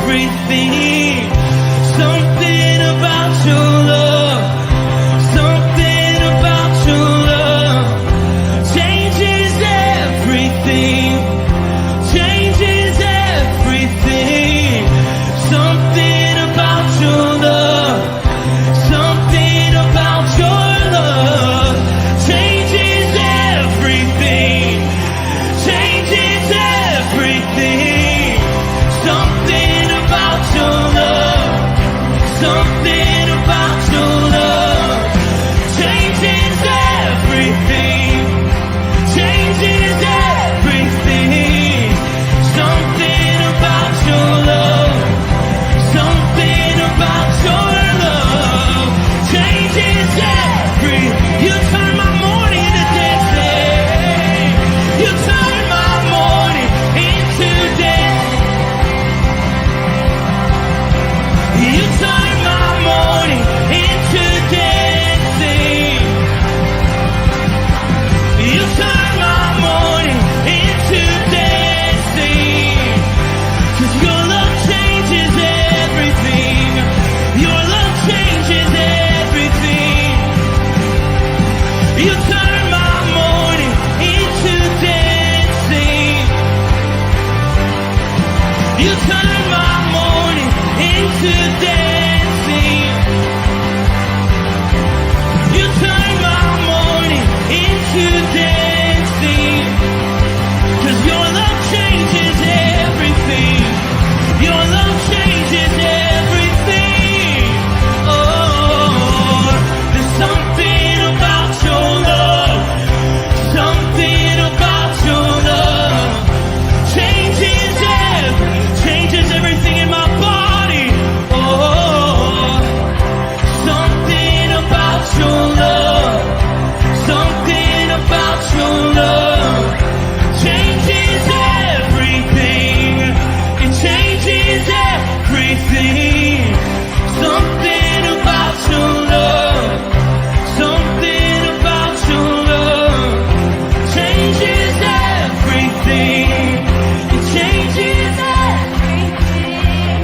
everything. Something about your love, something about your love changes everything, changes everything. Something about your love, something about your love changes everything, changes everything. Something about your love, something about your love changes everything, changes everything. Something about your love, something about your love changes everything. You turn my morning into dancing, you turn my morning into dancing. You turn my morning into dancing. You turn my morning into dancing. 'Cause your love changes everything. Your love changes everything. You turn my morning into dancing. You turn my morning into dancing. You turn my morning into dancing. 'Cause your love changes everything. Your love changes everything. Oh, there's something about your love, something about your love changes everything in my body. Oh, something about your love, something about your love changes everything. It changes everything. Something about your love, something about your love changes everything. It changes everything.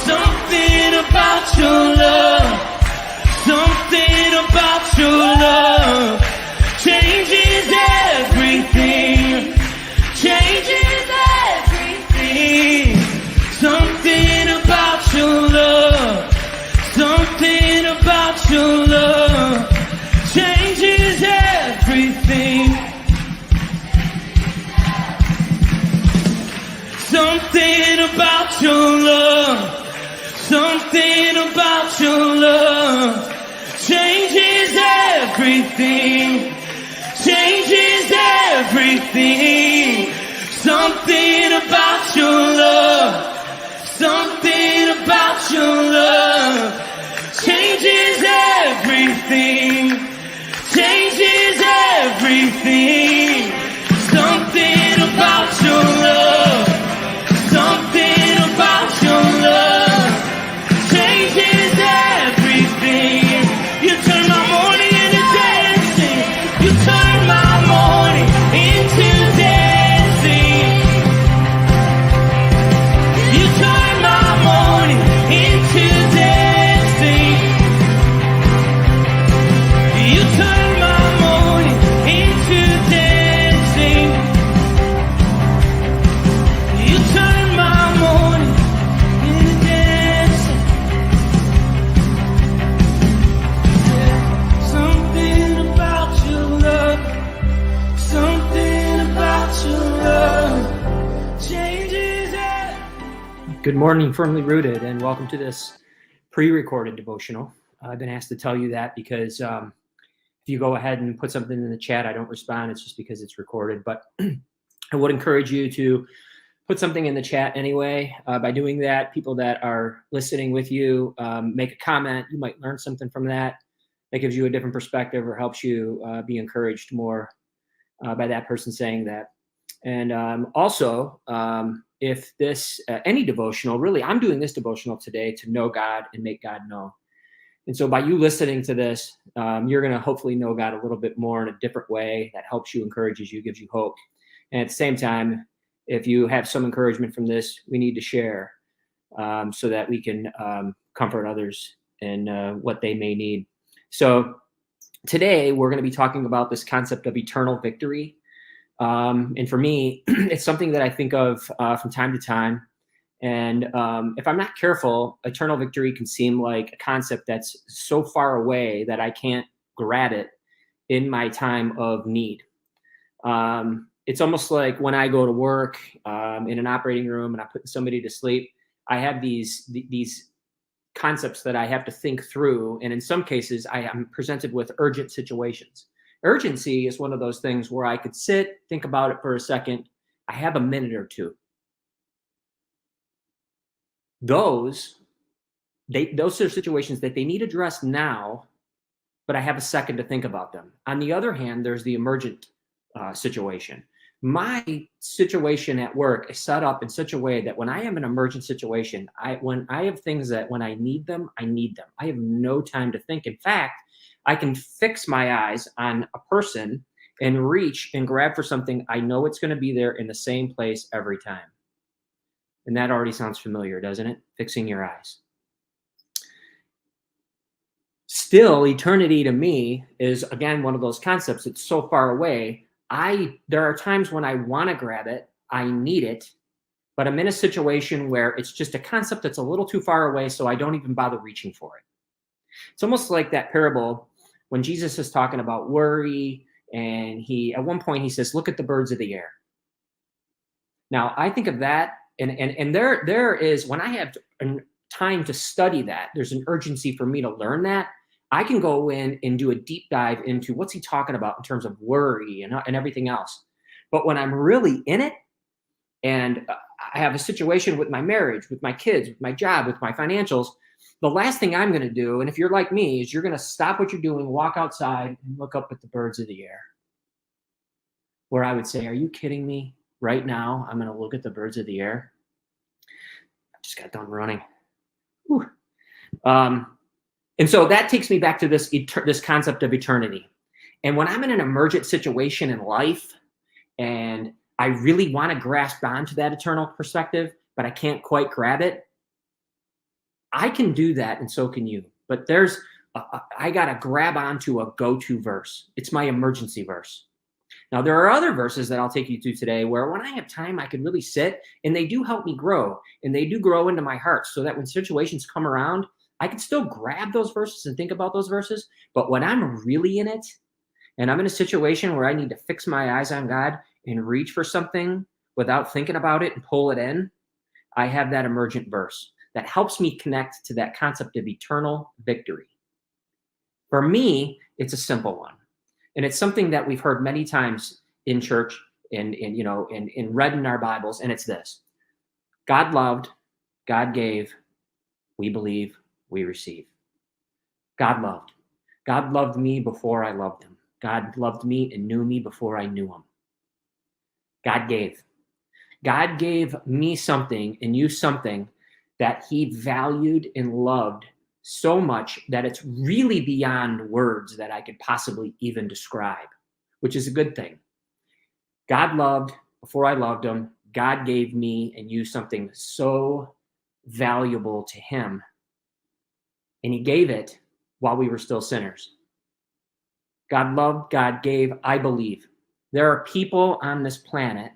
Something about your love, something about your love changes everything, changes everything. Something about your love, something about your love changes everything. Something about your love, something about your love changes everything, changes everything. Something about your love, something about your love changes everything, changes everything. Something about your love, something about your love changes everything. You turn my morning into dancing. You turn my morning into dancing. You turn my morning into dancing. You turn my morning into dancing. You turn my morning into dancing. Something about your love, something about your love changes it. Good morning, Firmly Rooted, and welcome to this pre-recorded devotional. I've been asked to tell you that because if you go ahead and put something in the chat, I don't respond. It's just because it's recorded. But I would encourage you to put something in the chat anyway. By doing that, people that are listening with you make a comment. You might learn something from that. That gives you a different perspective or helps you be encouraged more by that person saying that. And also, if this, any devotional, really, I'm doing this devotional today to know God and make God known. And so by you listening to this, you're going to hopefully know God a little bit more in a different way that helps you, encourages you, gives you hope. And at the same time, if you have some encouragement from this, we need to share. so that we can comfort others in what they may need. So today we're going to be talking about this concept of eternal victory. And for me, it's something that I think of from time to time. And if I'm not careful, eternal victory can seem like a concept that's so far away that I can't grab it in my time of need. It's almost like when I go to work in an operating room and I put somebody to sleep, I have these concepts that I have to think through. And in some cases, I am presented with urgent situations. Urgency is one of those things where I could sit, think about it for a second. I have a minute or two. Those are situations that they need addressed now, but I have a second to think about them. On the other hand, there's the emergent situation. My situation at work is set up in such a way that when I have an emergent situation, when I have things that when I need them, I need them. I have no time to think. In fact, I can fix my eyes on a person and reach and grab for something. I know it's going to be there in the same place every time. And that already sounds familiar, doesn't it? Fixing your eyes. Still, eternity to me is, again, one of those concepts. It's so far away. There are times when I want to grab it, I need it, but I'm in a situation where it's just a concept that's a little too far away, so I don't even bother reaching for it. It's almost like that parable when Jesus is talking about worry, and at one point he says, look at the birds of the air. Now, I think of that, and there is, when I have time to study that, there's an urgency for me to learn that. I can go in and do a deep dive into what's he talking about in terms of worry and everything else. But when I'm really in it, and I have a situation with my marriage, with my kids, with my job, with my financials, the last thing I'm going to do, and if you're like me, is you're going to stop what you're doing, walk outside, and look up at the birds of the air. Where I would say, are you kidding me? Right now, I'm going to look at the birds of the air. I just got done running. Whew. And so that takes me back to this concept of eternity. And when I'm in an emergent situation in life and I really want to grasp onto that eternal perspective, but I can't quite grab it, I can do that, and so can you. But I got to grab onto a go-to verse. It's my emergency verse. Now, there are other verses that I'll take you to today where when I have time, I can really sit, and they do help me grow, and they do grow into my heart so that when situations come around, I can still grab those verses and think about those verses. But when I'm really in it, and I'm in a situation where I need to fix my eyes on God and reach for something without thinking about it and pull it in, I have that emergent verse that helps me connect to that concept of eternal victory. For me, it's a simple one. And it's something that we've heard many times in church and read in our Bibles, and it's this. God loved, God gave, we believe, we receive. God loved. God loved me before I loved him. God loved me and knew me before I knew him. God gave. God gave me something and you something that he valued and loved so much that it's really beyond words that I could possibly even describe, which is a good thing. God loved before I loved him. God gave me and you something so valuable to him. And he gave it while we were still sinners. God loved, God gave, I believe. There are people on this planet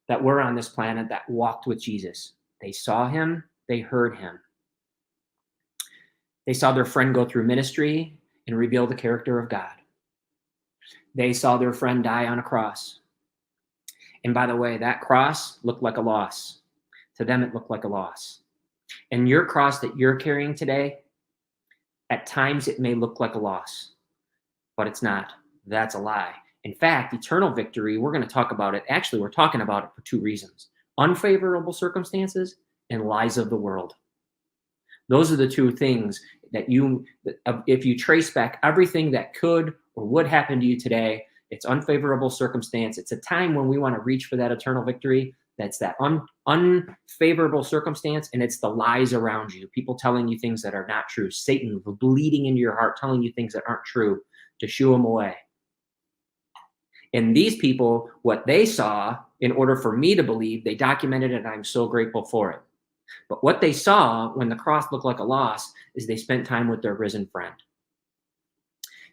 that were on this planet that walked with Jesus. They saw him, they heard him. They saw their friend go through ministry and reveal the character of God. They saw their friend die on a cross. And by the way, that cross looked like a loss. To them, it looked like a loss. And your cross that you're carrying today, at times it may look like a loss, but it's not. That's a lie. In fact, eternal victory, we're going to talk about it. Actually, we're talking about it for two reasons: unfavorable circumstances and lies of the world. Those are the two things that if you trace back everything that could or would happen to you today, it's unfavorable circumstance. It's a time when we want to reach for that eternal victory. That's that unfavorable circumstance, and it's the lies around you. People telling you things that are not true. Satan bleeding into your heart, telling you things that aren't true to shoo them away. And these people, what they saw, in order for me to believe, they documented it, and I'm so grateful for it. But what they saw when the cross looked like a loss is they spent time with their risen friend.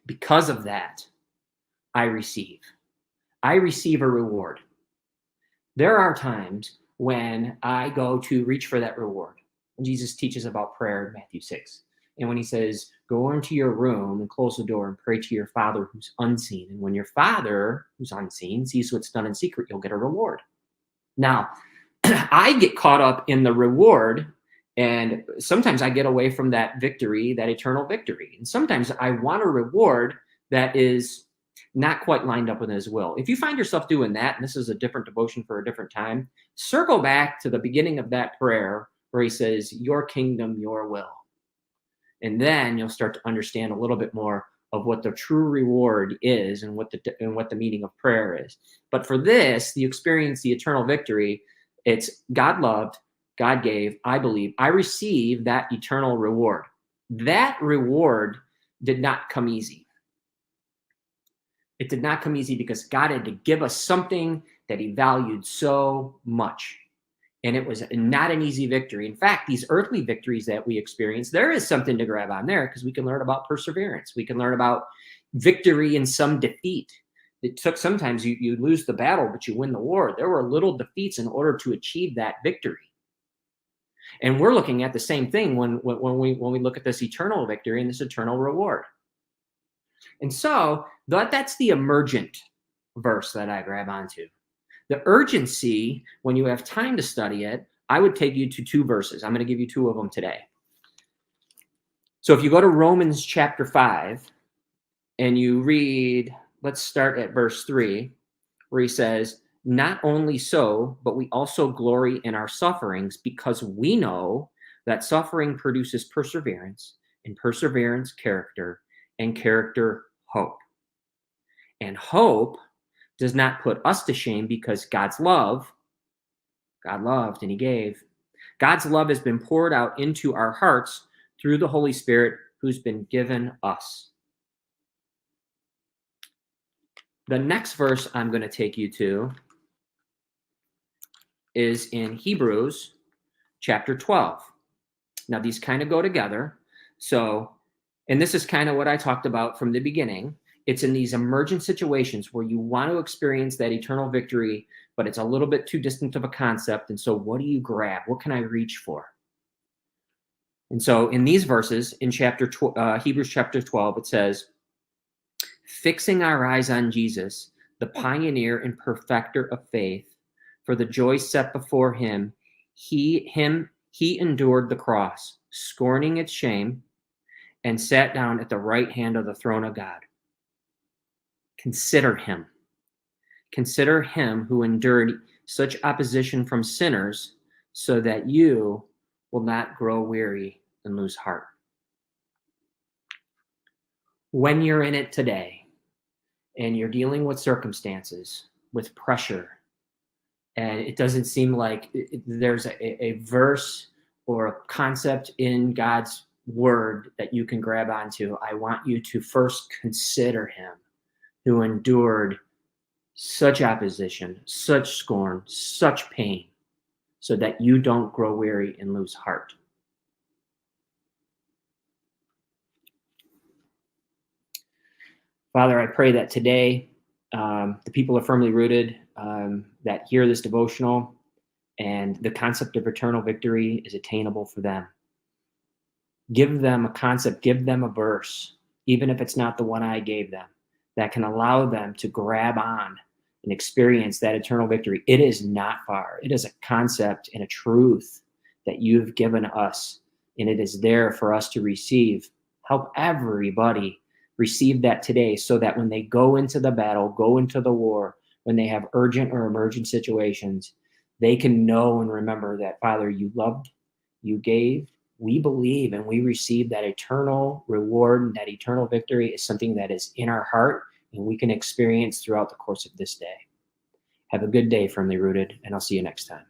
Because of that, I receive a reward. There are times when I go to reach for that reward. Jesus teaches about prayer in Matthew 6. And when he says, go into your room and close the door and pray to your Father who's unseen. And when your Father who's unseen sees what's done in secret, you'll get a reward. Now, I get caught up in the reward, and sometimes I get away from that victory, that eternal victory. And sometimes I want a reward that is not quite lined up with his will. If you find yourself doing that, and this is a different devotion for a different time, circle back to the beginning of that prayer where he says, your kingdom, your will. And then you'll start to understand a little bit more of what the true reward is and what the meaning of prayer is. But for this, you experience the eternal victory. It's God loved, God gave, I believe, I receive that eternal reward. That reward did not come easy. It did not come easy because God had to give us something that he valued so much. And it was not an easy victory. In fact, these earthly victories that we experience, there is something to grab on there because we can learn about perseverance. We can learn about victory in some defeat. It took sometimes you lose the battle, but you win the war. There were little defeats in order to achieve that victory. And we're looking at the same thing when we look at this eternal victory and this eternal reward. And so that's the emergent verse that I grab onto. The urgency, when you have time to study it, I would take you to two verses. I'm going to give you two of them today. So if you go to Romans chapter 5 and you read, let's start at verse 3, where he says, not only so, but we also glory in our sufferings because we know that suffering produces perseverance, and perseverance, character, and character, hope. And hope does not put us to shame because God loved and he gave. God's love has been poured out into our hearts through the Holy Spirit who's been given us. The next verse I'm going to take you to is in Hebrews chapter 12. Now, these kind of go together. And this is kind of what I talked about from the beginning. It's in these emergent situations where you want to experience that eternal victory, but it's a little bit too distant of a concept. And so what do you grab? What can I reach for? And so in these verses, in Hebrews chapter 12, it says, fixing our eyes on Jesus, the pioneer and perfecter of faith, for the joy set before him, he endured the cross, scorning its shame, and sat down at the right hand of the throne of God. Consider him who endured such opposition from sinners so that you will not grow weary and lose heart. When you're in it today and you're dealing with circumstances, with pressure, and it doesn't seem like there's a verse or a concept in God's word that you can grab onto, I want you to first consider him who endured such opposition, such scorn, such pain, so that you don't grow weary and lose heart. Father, I pray that today the people are firmly rooted, that hear this devotional, and the concept of eternal victory is attainable for them. Give them a concept, give them a verse, even if it's not the one I gave them, that can allow them to grab on and experience that eternal victory. It is not far. It is a concept and a truth that you've given us, and it is there for us to receive. Help everybody receive that today so that when they go into the battle, go into the war, when they have urgent or emergent situations, they can know and remember that, Father, you loved, you gave, we believe, and we receive that eternal reward, and that eternal victory is something that is in our heart and we can experience throughout the course of this day. Have a good day, Firmly Rooted, and I'll see you next time.